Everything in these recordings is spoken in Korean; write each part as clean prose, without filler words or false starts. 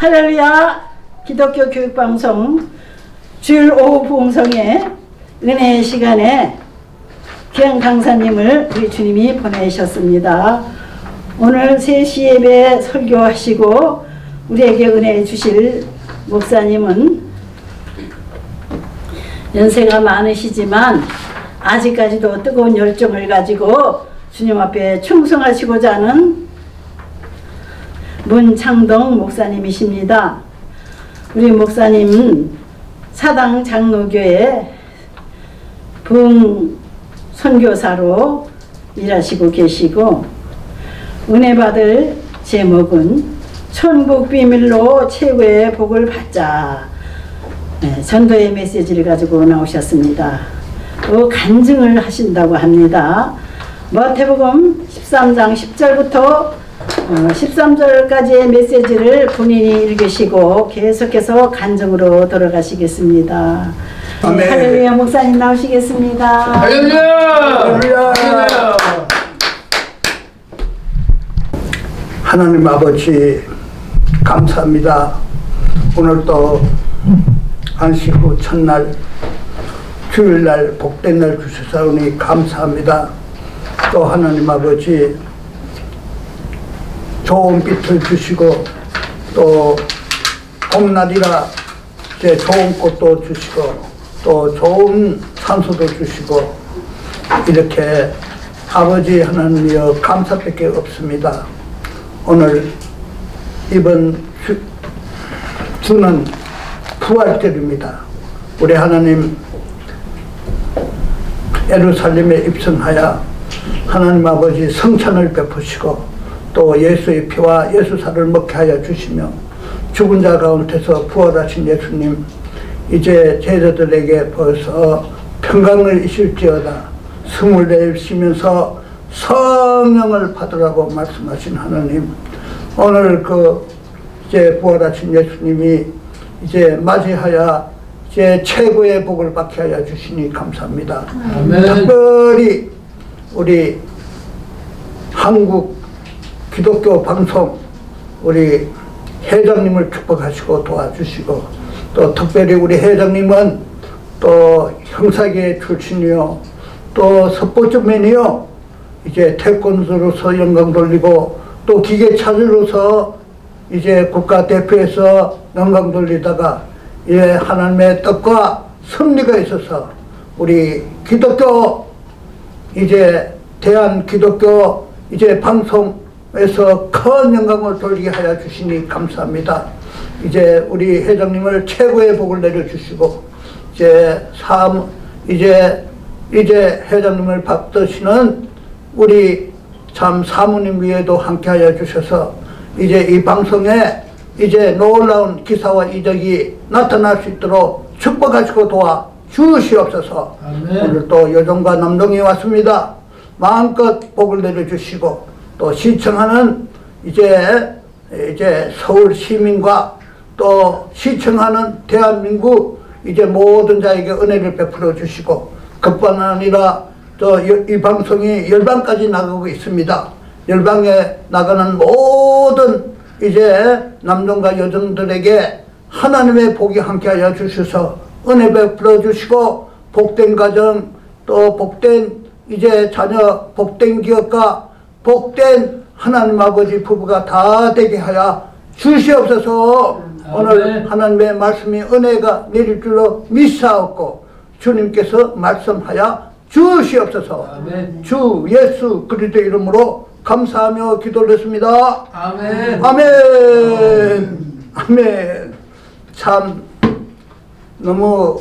할렐루야. 기독교 교육방송 주일 오후 부흥성의 은혜의 시간에 귀한 강사님을 우리 주님이 보내셨습니다. 오늘 3시 예배 설교하시고 우리에게 은혜 주실 목사님은 연세가 많으시지만 아직까지도 뜨거운 열정을 가지고 주님 앞에 충성하시고자 하는 문창동 목사님이십니다. 우리 목사님은 사당 장로교회 부흥 선교사로 일하시고 계시고 은혜 받을 제목은 천국 비밀로 최고의 복을 받자, 전도의 메시지를 가지고 나오셨습니다. 간증을 하신다고 합니다. 마태복음 13장 10절부터 13절까지의 메시지를 본인이 읽으시고 계속해서 간증으로 돌아가시겠습니다. 아멘. 할렐루야. 목사님 나오시겠습니다. 할렐루야. 할렐루야. 하나님 아버지 감사합니다. 오늘도 안식 후 첫날 주일날 복된 날 주셔서니 감사합니다. 또 하나님 아버지 좋은 빛을 주시고 또 봄날이라 이제 좋은 꽃도 주시고 또 좋은 산소도 주시고 이렇게 아버지 하나님이여 감사밖에 없습니다. 오늘 이번 주는 부활절입니다. 우리 하나님 예루살렘에 입성하여 하나님 아버지 성찬을 베푸시고 또 예수의 피와 예수살을 먹게 하여 주시며 죽은 자 가운데서 부활하신 예수님 이제 제자들에게 벌써 평강을 이실지어다 숨을 내쉬면서 성령을 받으라고 말씀하신 하나님, 오늘 이제 부활하신 예수님이 이제 맞이하여 이제 최고의 복을 받게 하여 주시니 감사합니다. 아멘. 특별히 우리 한국 기독교 방송 우리 회장님을 축복하시고 도와주시고 또 특별히 우리 회장님은 또 형사계 출신이요 또 스포츠맨이요 이제 태권도로서 영광 돌리고 또 기계차주로서 이제 국가대표에서 영광 돌리다가 이제 하나님의 뜻과 승리가 있어서 우리 기독교 이제 대한 기독교 이제 방송에서 큰 영광을 돌리게 하여 주시니 감사합니다. 이제 우리 회장님을 최고의 복을 내려주시고 이제 회장님을 받으시는 우리 참 사모님 위에도 함께하여 주셔서 이제 이 방송에 이제 놀라운 기사와 이적이 나타날 수 있도록 축복하시고 도와 주시옵소서. 아멘. 오늘 또 여종과 남종이 왔습니다. 마음껏 복을 내려주시고 또 시청하는 이제 서울 시민과 또 시청하는 대한민국 이제 모든 자에게 은혜를 베풀어 주시고 그뿐 아니라 또 이 방송이 열방까지 나가고 있습니다. 열방에 나가는 모든 이제 남종과 여종들에게 하나님의 복이 함께하여 주셔서 은혜 베풀어 주시고 복된 가정 또 복된 이제 자녀 복된 기업가 복된 하나님 아버지 부부가 다 되게 하여 주시옵소서. 오늘 하나님의 말씀이 은혜가 내릴 줄로 믿사옵고 주님께서 말씀하여 주시옵소서. 아멘. 주 예수 그리스도 이름으로 감사하며 기도했습니다. 아멘. 아멘. 아멘. 참 너무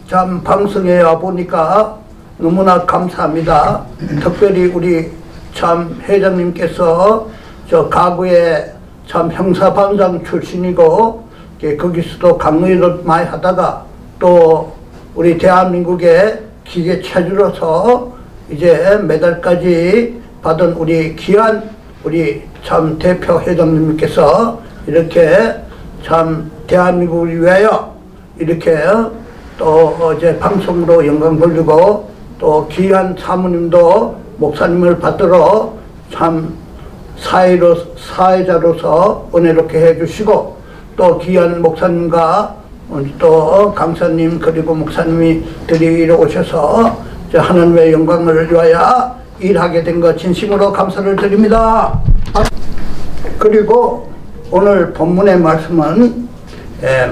참 방송에 와 보니까 너무나 감사합니다. 특별히 우리 참 회장님께서 저 가구에 참 형사반장 출신이고 거기서도 강의를 많이 하다가 또 우리 대한민국의 기계차주로서 이제 메달까지 받은 우리 귀한 우리 참 대표 회장님께서 이렇게 참 대한민국을 위하여 이렇게 또 이제 방송으로 영광 돌리고 또 귀한 사모님도 목사님을 받들어 참 사회자로서 은혜롭게 해주시고 또 귀한 목사님과 또 강사님 그리고 목사님이 들이 오셔서 하나님의 영광을 위하여 일하게 된 것 진심으로 감사를 드립니다. 그리고 오늘 본문의 말씀은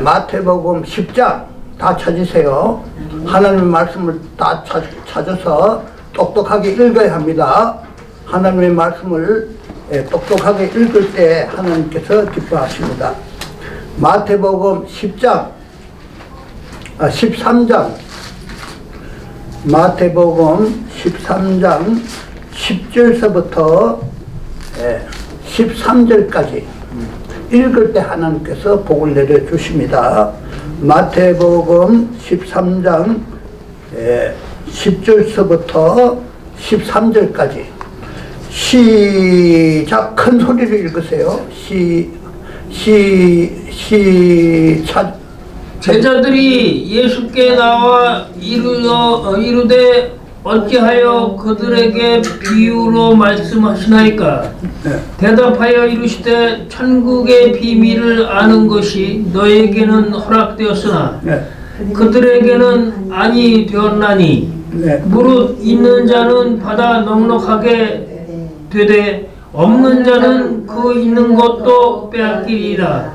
마태복음 10장 다 찾으세요. 하나님의 말씀을 다 찾아서 똑똑하게 읽어야 합니다. 하나님의 말씀을 똑똑하게 읽을 때 하나님께서 기뻐하십니다. 마태복음 13장 마태복음 13장 10절서부터 13절까지 읽을 때 하나님께서 복을 내려주십니다. 마태복음 13장 10절서부터 13절까지 시작. 큰 소리로 읽으세요. 시작. 제자들이 예수께 나와 이르되 어찌하여 그들에게 비유로 말씀하시나이까? 대답하여 이르시되 천국의 비밀을 아는 것이 너에게는 허락되었으나 그들에게는 아니 되었나니 무릇 있는 자는 받아 넉넉하게 되되 없는 자는 그 있는 것도 빼앗기리라.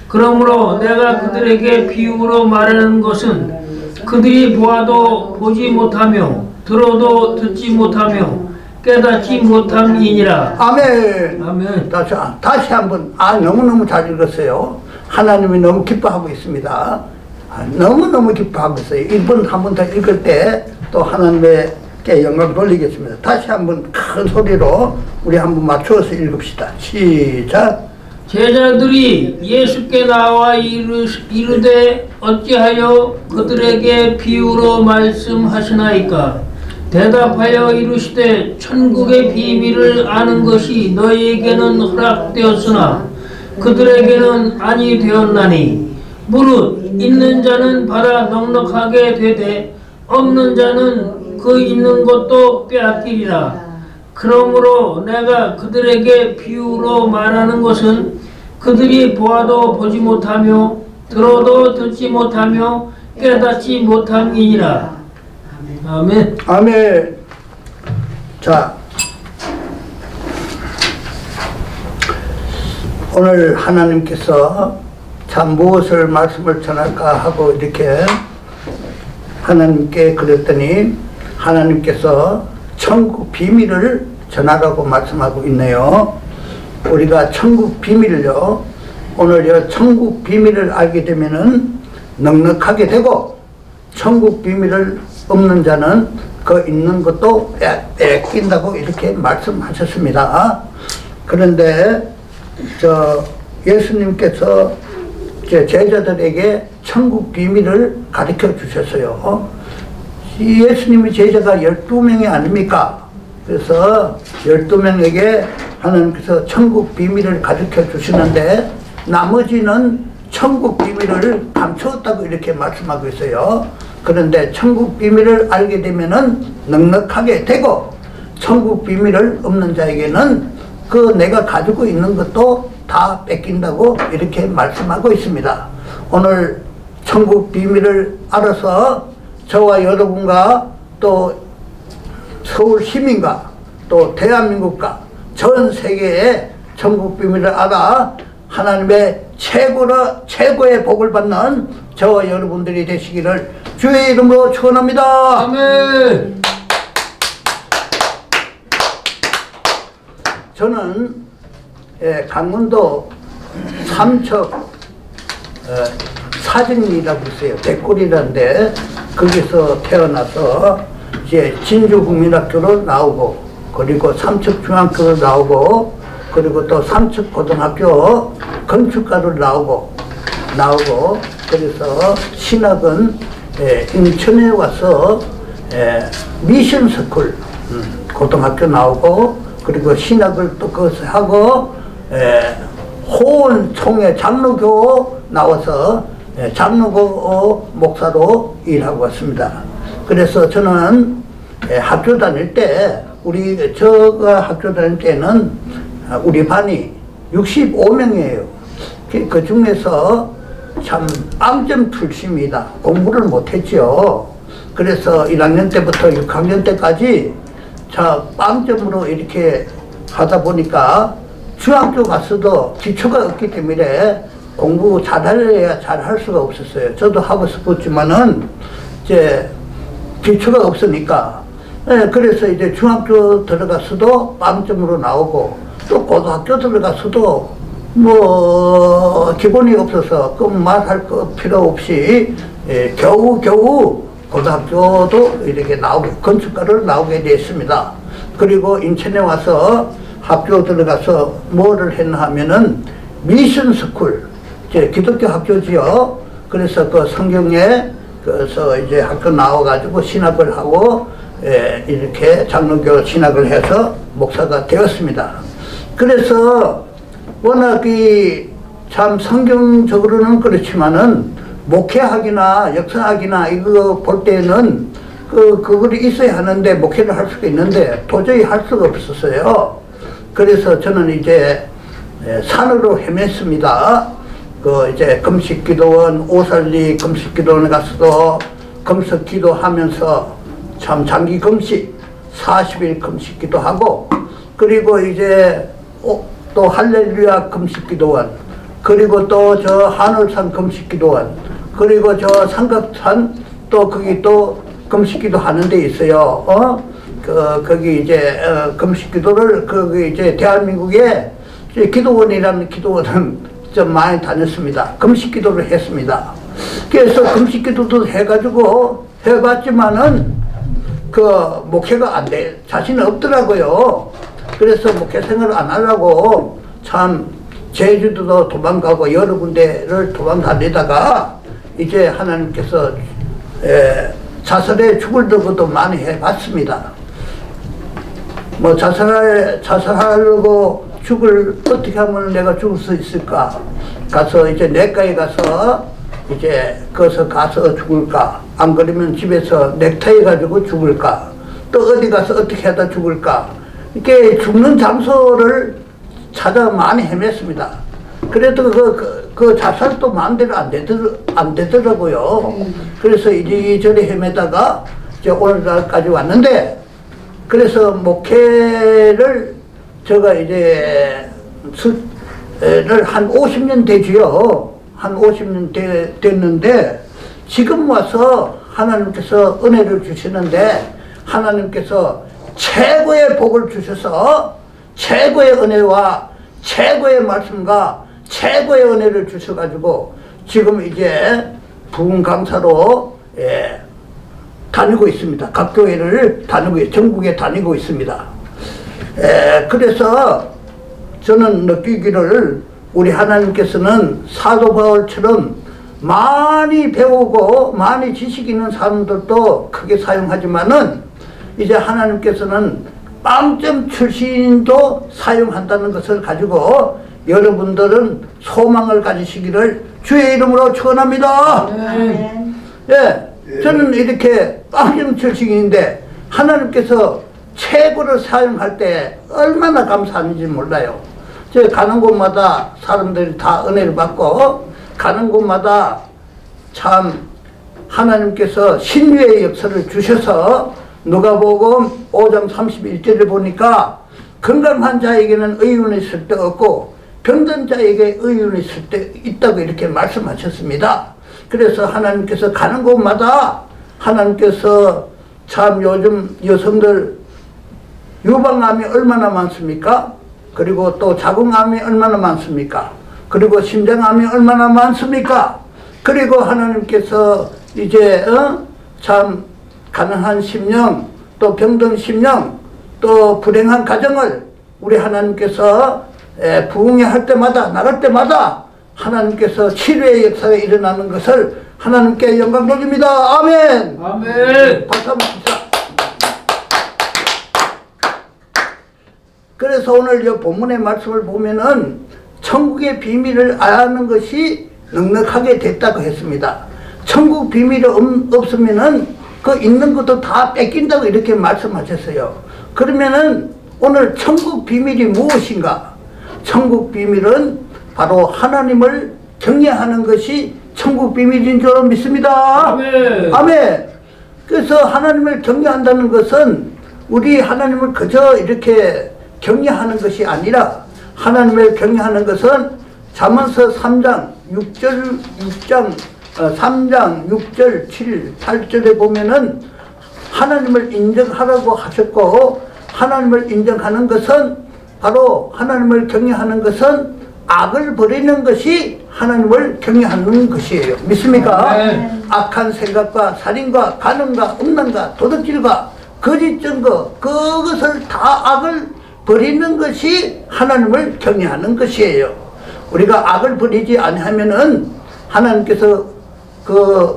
그러므로 내가 그들에게 비유로 말하는 것은 그들이 보아도 보지 못하며 들어도 듣지 못하며 깨닫지 못함이니라. 아멘. 아멘. 다시 한번 너무너무 잘 읽었어요. 하나님이 너무 기뻐하고 있습니다. 너무너무 기뻐하고 있어요. 이번 한 번 더 읽을 때 또 하나님께 영광 돌리겠습니다. 다시 한번 큰 소리로 우리 한번 맞추어서 읽읍시다. 시작. 제자들이 예수께 나와 이르되 어찌하여 그들에게 비유로 말씀하시나이까? 대답하여 이르시되 천국의 비밀을 아는 것이 너희에게는 허락되었으나 그들에게는 아니 되었나니 무릇 있는 자는 받아 넉넉하게 되되 없는 자는 그 있는 것도 빼앗기리라. 그러므로 내가 그들에게 비유로 말하는 것은 그들이 보아도 보지 못하며 들어도 듣지 못하며 깨닫지 못함이니라. 아멘. 아멘. 자, 오늘 하나님께서 참 무엇을 말씀을 전할까 하고 이렇게 하나님께 그랬더니 하나님께서 천국 비밀을 전하라고 말씀하고 있네요. 우리가 천국 비밀을요, 오늘 천국 비밀을 알게 되면은 넉넉하게 되고, 천국 비밀을 없는 자는 그 있는 것도 뺏긴다고 이렇게 말씀하셨습니다. 그런데 예수님께서 제자들에게 천국 비밀을 가르쳐 주셨어요. 예수님이 제자가 12명이 아닙니까? 그래서 12명에게 하나님께서 천국 비밀을 가르쳐 주시는데 나머지는 천국 비밀을 감추었다고 이렇게 말씀하고 있어요. 그런데 천국 비밀을 알게 되면은 넉넉하게 되고, 천국 비밀을 없는 자에게는 그 내가 가지고 있는 것도 다 뺏긴다고 이렇게 말씀하고 있습니다. 오늘 천국 비밀을 알아서 저와 여러분과 또 서울 시민과 또 대한민국과 전 세계의 천국 비밀을 알아 하나님의 최고의 복을 받는 저와 여러분들이 되시기를 주의 이름으로 축원합니다. 아멘. 저는 강원도 삼척 사정리라고 있어요. 백골이라는데 거기서 태어나서 이제 진주국민학교로 나오고, 그리고 삼척중학교로 나오고, 그리고 또 삼척고등학교 건축과로 나오고 그래서 신학은 인천에 와서 미션스쿨 고등학교 나오고, 그리고 신학을 또 그것을 하고 호원 총회 장로교 나와서 장로교 목사로 일하고 왔습니다. 그래서 저는 학교 다닐 때 제가 학교 다닐 때는 우리 반이 65명이에요. 그 중에서 참 빵점 출신입니다. 공부를 못했죠. 그래서 1학년 때부터 6학년 때까지 빵점으로 이렇게 하다 보니까 중학교 가서도 기초가 없기 때문에 공부 잘하려야 잘할 수가 없었어요. 저도 하고 싶었지만은 이제 기초가 없으니까. 네, 그래서 이제 중학교 들어가서도 빵점으로 나오고 또 고등학교 들어가서도 뭐 기본이 없어서 그 말할 거 필요 없이 겨우 고등학교도 이렇게 나오고 건축과를 나오게 됐습니다. 그리고 인천에 와서 학교 들어가서 뭐를 했나 하면은 미션 스쿨, 이제 기독교 학교지요. 그래서 그 성경에 그래서 이제 학교 나와가지고 신학을 하고 이렇게 장로교 신학을 해서 목사가 되었습니다. 그래서 워낙 참 성경적으로는 그렇지만은 목회학이나 역사학이나 이거 볼 때는 그걸이 있어야 하는데 목회를 할 수가 있는데 도저히 할 수가 없었어요. 그래서 저는 이제 산으로 헤맸습니다. 이제 금식기도원, 오살리 금식기도원에 가서도 금식기도 하면서 참 장기 금식, 40일 금식기도 하고, 그리고 이제 또 할렐루야 금식기도원, 그리고 또 저 하늘산 금식기도원, 그리고 저 삼각산 또 거기 또 금식기도 하는 데 있어요. 거기 이제 금식기도를 거기 이제 대한민국에 기도원이라는 기도원은 좀 많이 다녔습니다. 금식기도를 했습니다. 그래서 금식기도도 해가지고 해봤지만은 목회가 안 돼, 자신이 없더라고요. 그래서 목회 생활을 안 하려고 참 제주도도 도망가고 여러 군데를 도망다니다가 이제 하나님께서 자살에 죽을 것도 많이 해봤습니다. 뭐 자살하려고 어떻게 하면 내가 죽을 수 있을까? 가서 이제 내과에 가서 이제 거기서 가서 죽을까? 안 그러면 집에서 넥타이 가지고 죽을까? 또 어디 가서 어떻게 하다 죽을까? 이렇게 죽는 장소를 찾아 많이 헤맸습니다. 그래도 그 자살도 마음대로 안 되더라고요. 그래서 이리저리 헤매다가 이제 오늘날까지 왔는데, 그래서 목회를 제가 이제 한 50년 되지요. 한 50년 됐는데 지금 와서 하나님께서 은혜를 주시는데, 하나님께서 최고의 복을 주셔서 최고의 은혜와 최고의 말씀과 최고의 은혜를 주셔가지고 지금 이제 부흥 강사로 다니고 있습니다. 각 교회를 전국에 다니고 있습니다. 그래서 저는 느끼기를 우리 하나님께서는 사도 바울처럼 많이 배우고 많이 지식 있는 사람들도 크게 사용하지만은 이제 하나님께서는 빵점 출신도 사용한다는 것을 가지고 여러분들은 소망을 가지시기를 주의 이름으로 축원합니다. 저는 이렇게 빵점 출신인데 하나님께서 최고를 사용할 때 얼마나 감사한지 몰라요. 제가 가는 곳마다 사람들이 다 은혜를 받고 가는 곳마다 참 하나님께서 신유의 역사를 주셔서 누가복음 5장 31절을 보니까 건강한 자에게는 의윤이 있을 때 없고 병든 자에게 의윤이 있을 때 있다고 이렇게 말씀하셨습니다. 그래서 하나님께서 가는 곳마다 하나님께서 참 요즘 여성들 유방암이 얼마나 많습니까? 그리고 또 자궁암이 얼마나 많습니까? 그리고 심장암이 얼마나 많습니까? 그리고 하나님께서 이제 참 가난한 심령, 또 병든 심령, 또 불행한 가정을 우리 하나님께서 부흥회 할 때마다 나갈 때마다 하나님께서 치료의 역사가 일어나는 것을 하나님께 영광 돌립니다. 아멘. 아멘. 박수 한번 칩시다. 그래서 오늘 이 본문의 말씀을 보면은 천국의 비밀을 아는 것이 넉넉하게 됐다고 했습니다. 천국 비밀이 없으면은 그 있는 것도 다 뺏긴다고 이렇게 말씀하셨어요. 그러면은 오늘 천국 비밀이 무엇인가? 천국 비밀은 바로 하나님을 경외하는 것이 천국 비밀인 줄 믿습니다. 아멘. 아멘. 그래서 하나님을 경외한다는 것은 우리 하나님을 그저 이렇게 경외하는 것이 아니라 하나님을 경외하는 것은 잠언서 3장 6절 7, 8절에 보면은 하나님을 인정하라고 하셨고, 하나님을 인정하는 것은 바로 하나님을 경외하는 것은 악을 버리는 것이 하나님을 경외하는 것이에요. 믿습니까? 네. 악한 생각과 살인과 간음과 음란과 도둑질과 거짓 증거, 그것을 다 악을 버리는 것이 하나님을 경외하는 것이에요. 우리가 악을 버리지 아니하면은 하나님께서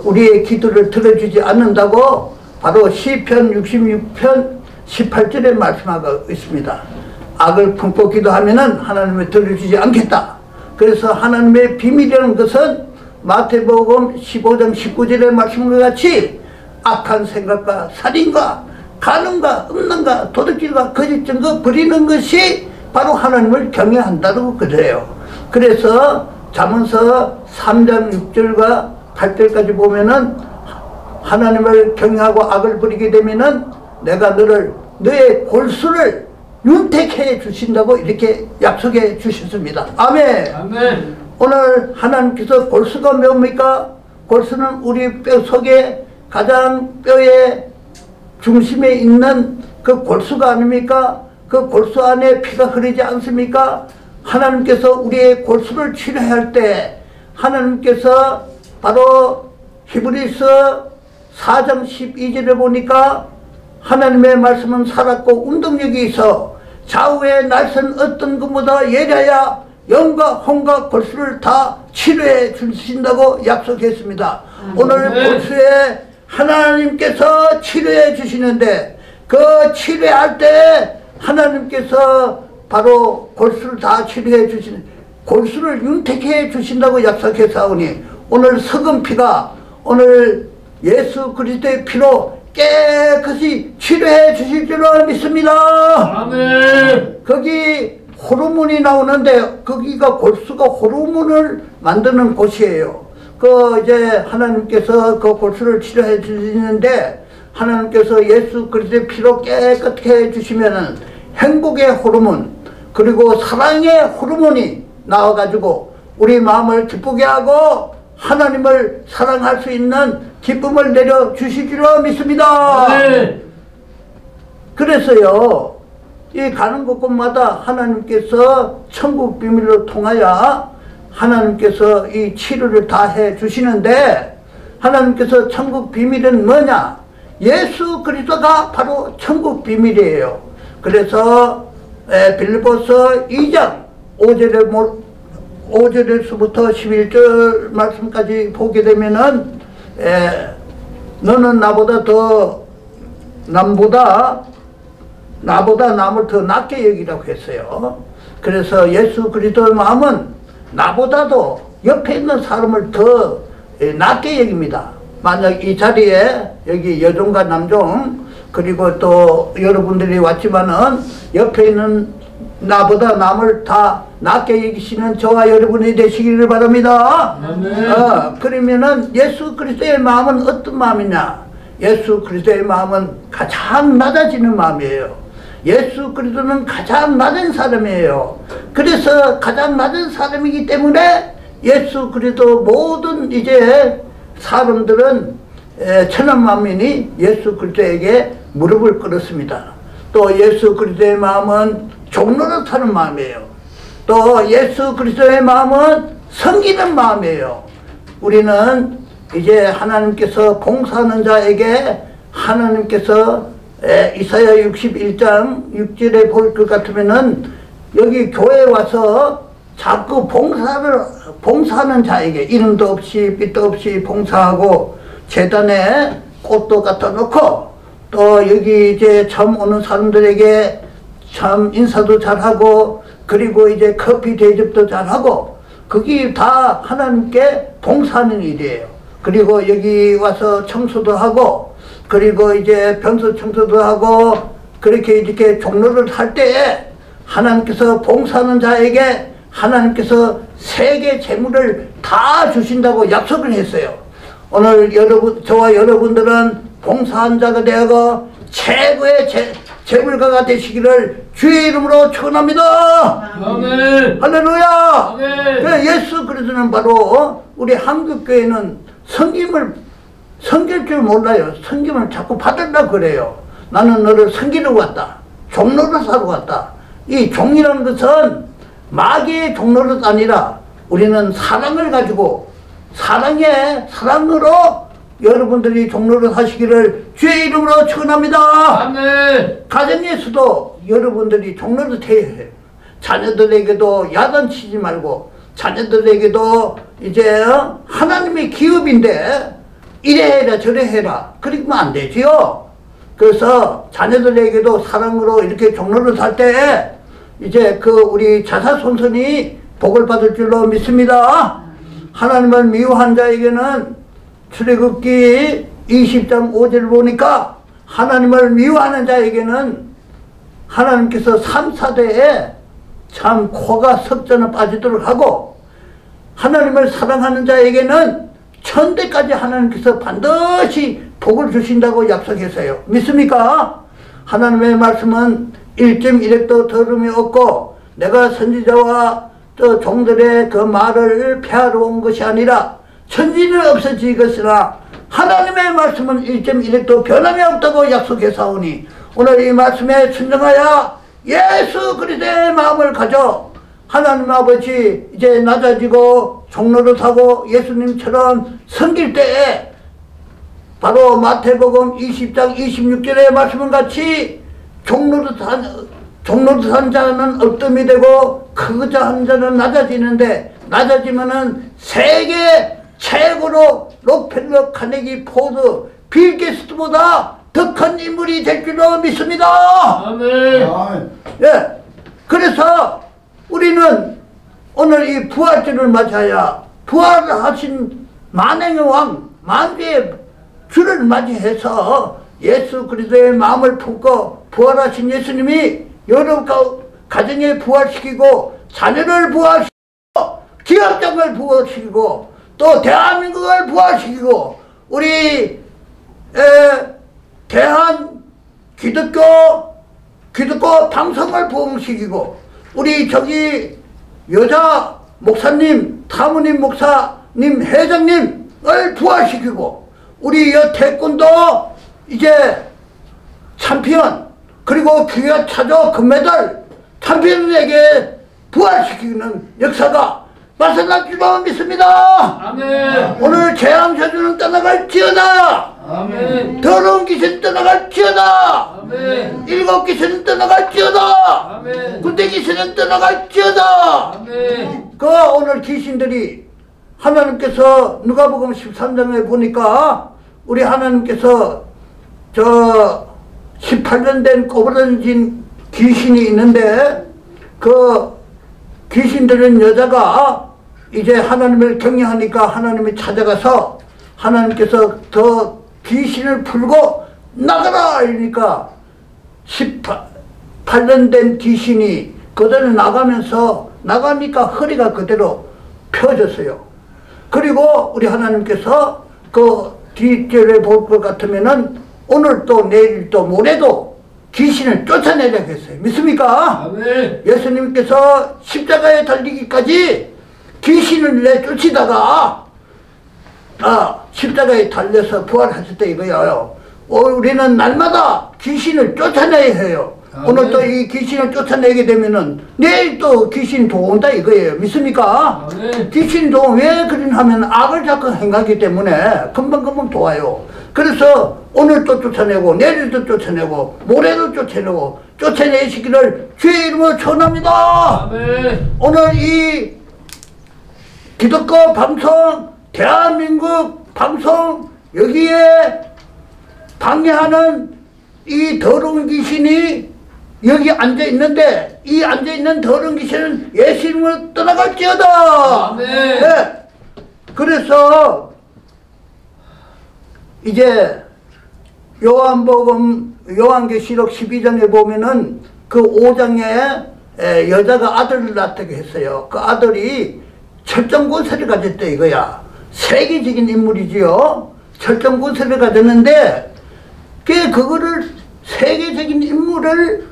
우리의 기도를 들어주지 않는다고 바로 시편 66편 18절에 말씀하고 있습니다. 악을 품고 기도하면은 하나님을 들어주지 않겠다. 그래서 하나님의 비밀이라는 것은 마태복음 15장 19절의 말씀과 같이 악한 생각과 살인과 간음과 음란과 도둑질과 거짓 증거 버리는 것이 바로 하나님을 경외한다고 그래요. 그래서 잠언서 3장 6절과 8절까지 보면은 하나님을 경외하고 악을 버리게 되면은 내가 너의 골수를 윤택해 주신다고 이렇게 약속해 주셨습니다. 아멘. 아멘. 오늘 하나님께서 골수가 뭡니까? 골수는 우리 뼈 속에 가장 뼈의 중심에 있는 그 골수가 아닙니까? 그 골수 안에 피가 흐르지 않습니까? 하나님께서 우리의 골수를 치료할 때 하나님께서 바로 히브리서 4장 12절에 보니까 하나님의 말씀은 살았고 운동력이 있어 좌우의 날선 어떤 것보다 예리하여 영과 혼과 골수를 다 치료해 주신다고 약속했습니다. 오늘 골수에 하나님께서 치료해 주시는데 그 치료할 때 하나님께서 바로 골수를 다 치료해 주시는 골수를 윤택해 주신다고 약속했사오니 오늘 썩은 피가 오늘 예수 그리스도의 피로 깨끗이 치료해 주실 줄로 믿습니다. 아멘. 거기 호르몬이 나오는데 거기가 골수가 호르몬을 만드는 곳이에요. 이제 하나님께서 그 골수를 치료해 주시는데 하나님께서 예수 그리스도의 피로 깨끗게 해 주시면은 행복의 호르몬 그리고 사랑의 호르몬이 나와가지고 우리 마음을 기쁘게 하고 하나님을 사랑할 수 있는 기쁨을 내려 주시기로 믿습니다. 네. 그래서요, 이 가는 곳곳마다 하나님께서 천국 비밀로 통하여 하나님께서 이 치료를 다 해 주시는데 하나님께서 천국 비밀은 뭐냐? 예수 그리스도가 바로 천국 비밀이에요. 그래서 빌립보서 2장 5절에서부터 11절 말씀까지 보게 되면은 너는 나보다 남을 더 낫게 여기라고 했어요. 그래서 예수 그리스도의 마음은 나보다도 옆에 있는 사람을 더 낫게 여깁니다. 만약 이 자리에 여기 여종과 남종 그리고 또 여러분들이 왔지만은 옆에 있는 나보다 남을 다 낫게 여기시는 저와 여러분이 되시기를 바랍니다. 그러면은 예수 그리스도의 마음은 어떤 마음이냐? 예수 그리스도의 마음은 가장 낮아지는 마음이에요. 예수 그리스도는 가장 낮은 사람이에요. 그래서 가장 낮은 사람이기 때문에 예수 그리스도 모든 이제 사람들은 천한 만민이 예수 그리스도에게 무릎을 꿇었습니다. 또 예수 그리스도의 마음은 종노릇하는 마음이에요. 또 예수 그리스도의 마음은 섬기는 마음이에요. 우리는 이제 하나님께서 봉사하는 자에게 하나님께서 이사야 61장 6절에 볼 것 같으면은 여기 교회에 와서 자꾸 봉사하는 자에게 이름도 없이 빛도 없이 봉사하고 재단에 꽃도 갖다 놓고 또 여기 이제 처음 오는 사람들에게 참 인사도 잘하고 그리고 이제 커피 대접도 잘하고 그게 다 하나님께 봉사하는 일이에요. 그리고 여기 와서 청소도 하고 그리고 이제 변소 청소도 하고 그렇게 이렇게 종로를 할 때에 하나님께서 봉사하는 자에게 하나님께서 세계 재물을 다 주신다고 약속을 했어요. 오늘 여러분, 저와 여러분들은 봉사한 자가 되어 최고의 재물가가 되시기를 주의 이름으로 축원합니다. 아멘. 할렐루야. 아멘. 예수 그리스도는 바로 우리 한국교회는 섬길 줄 몰라요. 섬김을 자꾸 받으려고 그래요. 나는 너를 섬기러 왔다. 종로를 사러 왔다. 이 종이라는 것은 마귀의 종로릇 아니라 우리는 사랑을 가지고 사랑으로 여러분들이 종로를 하시기를 주의 이름으로 축원합니다. 아멘. 가정에서도 여러분들이 종로를 해야 해요. 자녀들에게도 야단치지 말고 자녀들에게도 이제 하나님의 기업인데 이래 해라 저래 해라 그러면 안 되지요. 그래서 자녀들에게도 사랑으로 이렇게 종로를 살 때 이제 우리 자사손손이 복을 받을 줄로 믿습니다. 하나님을 미워한 자에게는 출애굽기 20장 5절을 보니까 하나님을 미워하는 자에게는 하나님께서 3, 4대에 참 코가 석전에 빠지도록 하고 하나님을 사랑하는 자에게는 천대까지 하나님께서 반드시 복을 주신다고 약속했어요. 믿습니까? 하나님의 말씀은 1.1핵도 더름이 없고 내가 선지자와 저 종들의 그 말을 폐하러 온 것이 아니라 천지는 없어지겠으나 하나님의 말씀은 1.1핵도 변함이 없다고 약속했사오니 오늘 이 말씀에 순종하여 예수 그리스도의 마음을 가져 하나님 아버지 이제 낮아지고 종로를 타고 예수님처럼 섬길 때에 바로 마태복음 20장 26절의 말씀은 같이 종로를 산 자는 얼뜸이 되고 크고자 한 자는 낮아지는데 낮아지면은 세계 최고로 록펠러 카네기 포드 빌 게이츠보다 더 큰 인물이 될 줄로 믿습니다. 아멘. 예. 그래서 우리는 오늘 이 부활절을 맞이하여 부활하신 만행의 왕 만주의 주를 맞이해서 예수 그리스도의 마음을 품고 부활하신 예수님이 여러 가정에 부활시키고 자녀를 부활시키고 기업장을 부활시키고 또 대한민국을 부활시키고 우리 대한 기독교 방송을 부흥시키고 우리 저기 여자 목사님, 사모님 목사님, 회장님을 부활시키고 우리 태권도 이제 챔피언 그리고 기아 차조 금메달 챔피언에게 부활시키는 역사가 말씀할 줄로 믿습니다. 아멘. 오늘 재앙저주는 떠나갈지어다. 아멘. 더러운 귀신 떠나갈지어다. 아멘. 일곱 귀신은 떠나갈지어다. 아멘. 군대 귀신은 떠나갈지어다. 아멘. 그 오늘 귀신들이 하나님께서 누가복음 13장에 보니까 우리 하나님께서 저 18년 된 꼬부라진 귀신이 있는데 그 귀신들은 여자가 이제 하나님을 경외하니까 하나님이 찾아가서 하나님께서 더 귀신을 풀고 나가라 이러니까 18년 된 귀신이 그대로 나가니까 허리가 그대로 펴졌어요. 그리고 우리 하나님께서 그 뒷절에 볼 것 같으면은 오늘 또 내일 또 모레도 귀신을 쫓아내려고 했어요. 믿습니까? 아멘. 예수님께서 십자가에 달리기까지 귀신을 내쫓이다가 십자가에 달려서 부활하실 때 이거예요. 우리는 날마다 귀신을 쫓아내야 해요. 아멘. 오늘 또 이 귀신을 쫓아내게 되면은 내일 또 귀신 도온다 이거예요. 믿습니까? 아멘. 귀신 도 왜 그러냐면 악을 자꾸 행하기 때문에 금방금방 도와요. 그래서 오늘 또 쫓아내고 내일도 쫓아내고 모레도 쫓아내고 쫓아내시기를 주의 이름으로 축원합니다. 아멘. 오늘 이 기독교 방송 대한민국 방송 여기에 방해하는 이 더러운 귀신이 여기 앉아있는데 이 앉아있는 더러운 귀신은 예수 이름으로 떠나갈지어다. 아멘. 네. 그래서 이제 요한계시록 12장에 보면은 그 5장에 여자가 아들을 낳게 했어요. 그 아들이 철정군세를 가졌대 이거야. 세계적인 인물이지요. 철정군세를 가졌는데 그거를 세계적인 인물을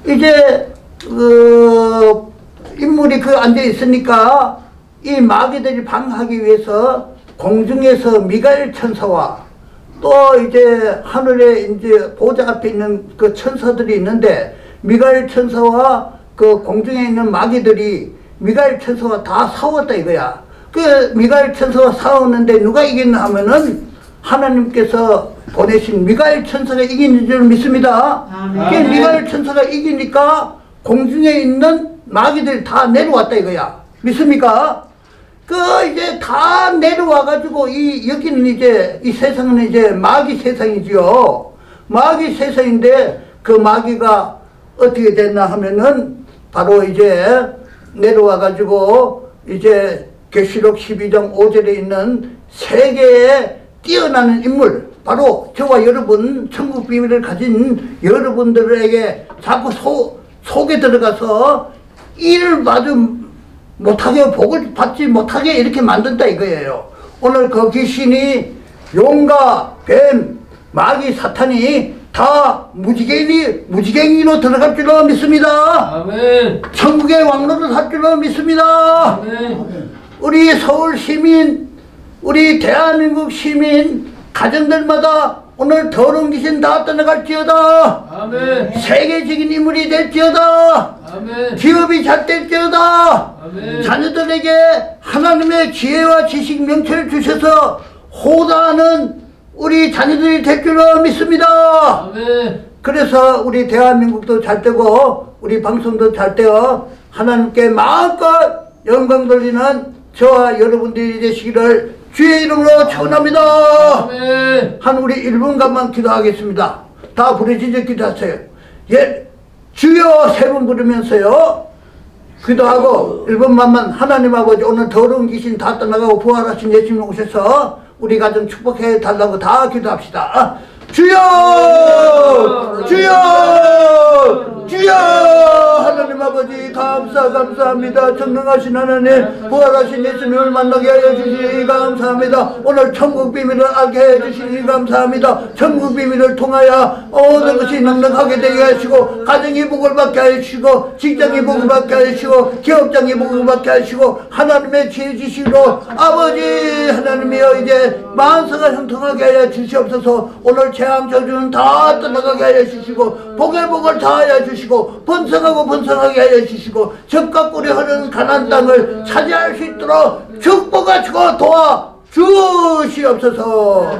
이제 인물이 앉아 있으니까 이 마귀들이 방하기 위해서 공중에서 미가엘 천사와 또 이제 하늘에 이제 보좌 앞에 있는 그 천사들이 있는데 미가엘 천사와 그 공중에 있는 마귀들이 미가엘 천사와 다 싸웠다 이거야. 그 미가엘 천사와 싸웠는데 누가 이겼나 하면은 하나님께서 보내신 미가엘 천사가 이긴 줄 믿습니다. 그 미가엘 천사가 이기니까 공중에 있는 마귀들이 다 내려왔다 이거야. 믿습니까? 그 이제 다 내려와가지고 여기는 이제 이 세상은 이제 마귀 세상이지요. 마귀 세상인데 그 마귀가 어떻게 됐나 하면은 바로 이제 내려와가지고 이제 계시록 12장 5절에 있는 세계에 뛰어나는 인물 바로 저와 여러분 천국 비밀을 가진 여러분들에게 자꾸 속에 들어가서 일을 마주 못하게 복을 받지 못하게 이렇게 만든다 이거예요. 오늘 그 귀신이 용과 뱀, 마귀, 사탄이 다 무지갱이로 들어갈 줄로 믿습니다. 아멘. 천국의 왕로를 할 줄로 믿습니다. 아멘. 우리 서울 시민, 우리 대한민국 시민 가정들마다 오늘 더러운 귀신 다 떠나갈지어다. 아멘. 세계적인 인물이 될지어다. 아멘. 기업이 잘 될지어다. 아멘. 자녀들에게 하나님의 지혜와 지식 명철을 주셔서 호다하는 우리 자녀들이 될 줄로 믿습니다. 아멘. 그래서 우리 대한민국도 잘 되고 우리 방송도 잘 되어 하나님께 마음껏 영광 돌리는 저와 여러분들이 되시기를 주의 이름으로 축원합니다. 아멘. 한 우리 1분간만 기도하겠습니다. 다 부르짖어 기도하세요. 예, 주여 세 번 부르면서요 기도하고 1분만만 하나님 아버지 오늘 더러운 귀신 다 떠나가고 부활하신 예수님 오셔서 우리 가정 축복해 달라고 다 기도합시다. 주여! 주여! 주여! 하나님 아버지 감사합니다. 전능하신 하나님 부활하신 예수님을 만나게 하여 주시니 감사합니다. 오늘 천국 비밀을 알게 해 주시니 감사합니다. 천국 비밀을 통하여 모든 것이 넉넉하게 되게 하시고 가정이 복을 받게 하시고 직장이 복을 받게 하시고 기업장이 복을 받게 하시고 하나님의 지혜 지식으로 아버지 하나님이여 이제 만사가 형통하게 하여 주시옵소서. 오늘 재앙 저주는 다 떠나가게 하여 주시고 복의 복을 다하여 주시고 번성하게 하여 주시고 적과 꿀이 흐르는 가나안 땅을 차지할 수 있도록 축복하시고 도와 주시옵소서.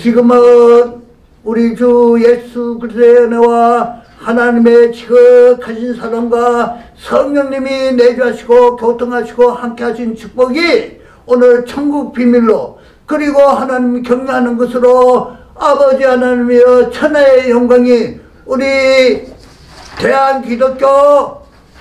지금은 우리 주 예수 그리스도의 은혜와 하나님의 지극하신 사랑과 성령님이 내주하시고 교통하시고 함께하신 축복이 오늘 천국 비밀로 그리고 하나님 경외하는 것으로 아버지 하나님이여 천하의 영광이 우리 대한기독교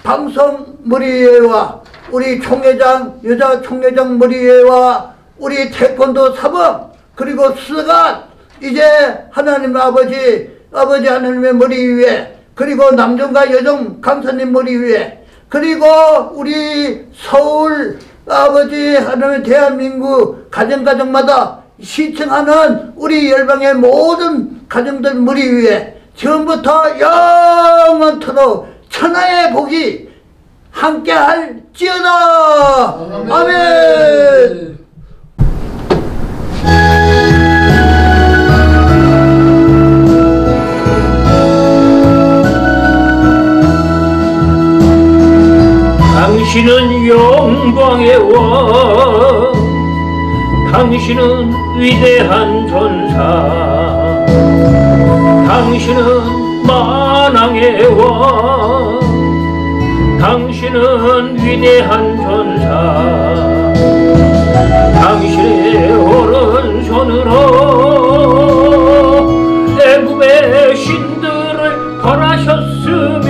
방송 머리회와 우리 총회장 여자 총회장 머리회와 우리 태권도 사범 그리고 수사관 이제 하나님 아버지 하나님의 머리 위에 그리고 남정과 여정 강사님 머리 위에 그리고 우리 서울 아버지 하나님의 대한민국 가정마다 시청하는 우리 열방의 모든 가정들 머리 위에 처음부터 영원토록 천하의 복이 함께할지어다. 아멘. 당신은 영광의 왕, 당신은 위대한 전사, 당신은 만왕의 왕, 당신은 위대한 전사, 당신의 오른손으로 애굽의 신들을 벌하셨으며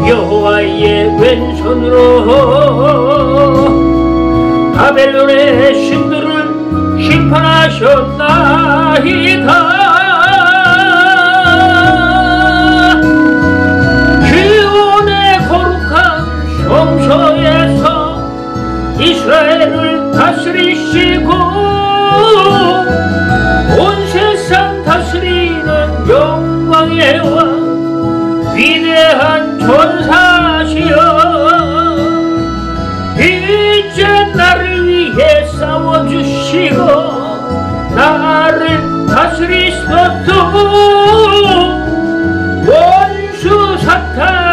여호와의 왼손으로 바벨론의 신들을 심판하셨나이다. 기온의 거룩 권사시여 이제 나를 위해 싸워주시고 나를 다스리소서 원수 사탄